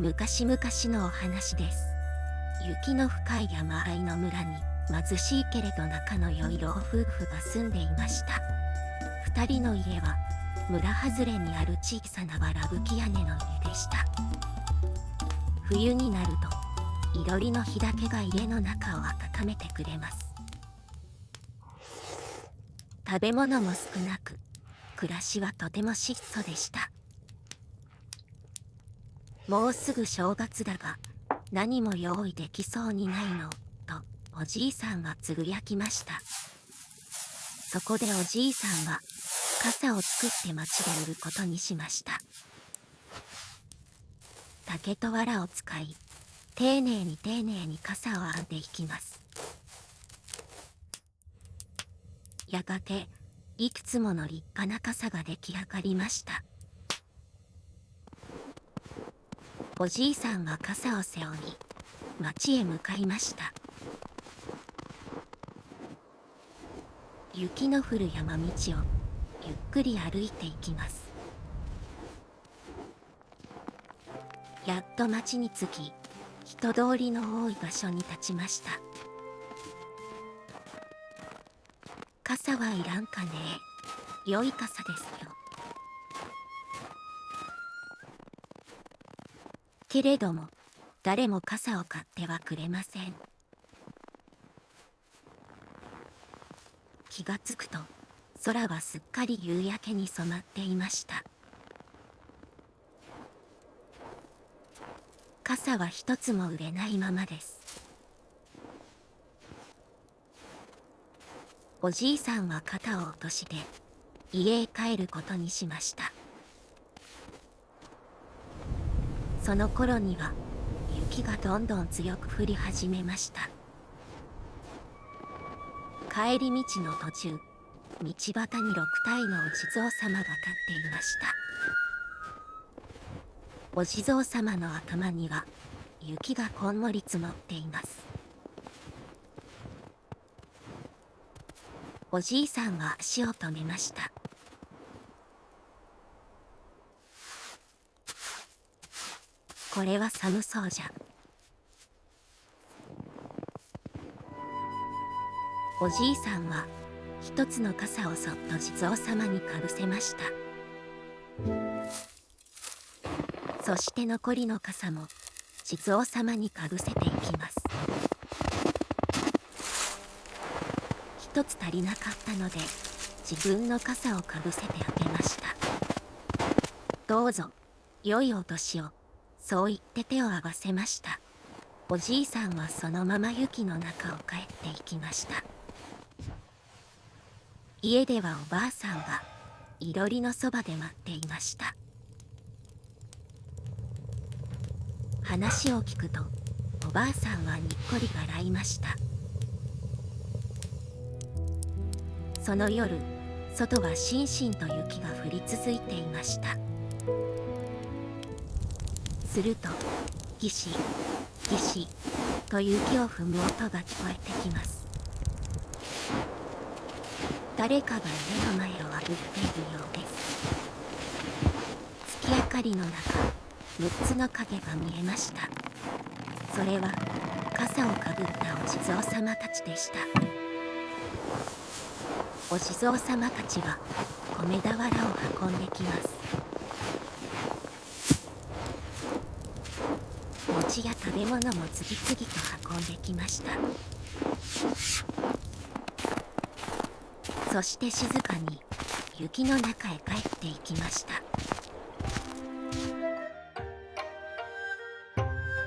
昔々のお話です。雪の深い山あいの村に貧しいけれど仲の良い老夫婦が住んでいました。二人の家は村外れにある小さなわらぶき屋根の家でした。冬になるといろりの火だけが家の中を温めてくれます。食べ物も少なく、暮らしはとても質素でした。もうすぐ正月だが、何も用意できそうにないの、とおじいさんはつぶやきました。そこでおじいさんは、傘を作って町で売ることにしました。竹と藁を使い、丁寧に傘を編んでいきます。やがて、いくつもの立派な傘が出来上がりました。おじいさんは傘を背負い、町へ向かいました。雪の降る山道をゆっくり歩いていきます。やっと町に着き、人通りの多い場所に立ちました。傘はいらんかねえ。良い傘ですよ。けれども、誰も傘を買ってはくれません。気がつくと、空はすっかり夕焼けに染まっていました。傘は一つも売れないままです。おじいさんは肩を落として家へ帰ることにしました。その頃には雪がどんどん強く降り始めました。帰り道の途中、道端に6体のお地蔵様が立っていました。お地蔵様の頭には雪がこんもり積もっています。おじいさんは足を止めました。これは寒そうじゃ。おじいさんは一つの傘をそっと地蔵様にかぶせました。そして残りの傘も地蔵様にかぶせていきます。一つ足りなかったので自分の傘をかぶせてあげました。どうぞ良いお年を、そう言って手を合わせました。おじいさんはそのまま雪の中を帰っていきました。家ではおばあさんがいろりのそばで待っていました。話を聞くとおばあさんはにっこり笑いました。その夜、外はしんしんと雪が降り続いていました。するとギシギシと雪を踏む音が聞こえてきます。誰かが家の前を歩っているようです。月明かりの中、6つの影が見えました。それは傘をかぶったお地蔵様たちでした。お地蔵様たちは米俵を運んできます。餅や食べ物も次々と運んできました。そして静かに雪の中へ帰っていきました。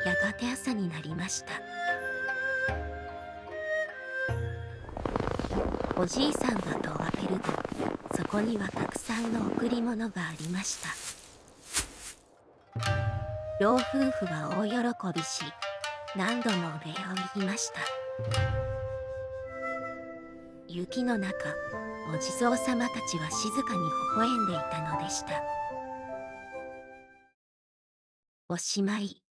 やがて朝になりました。おじいさんが戸を開けると、そこにはたくさんの贈り物がありました。老夫婦は大喜びし、何度もお礼を言いました。雪の中、お地蔵様たちは静かに微笑んでいたのでした。おしまい。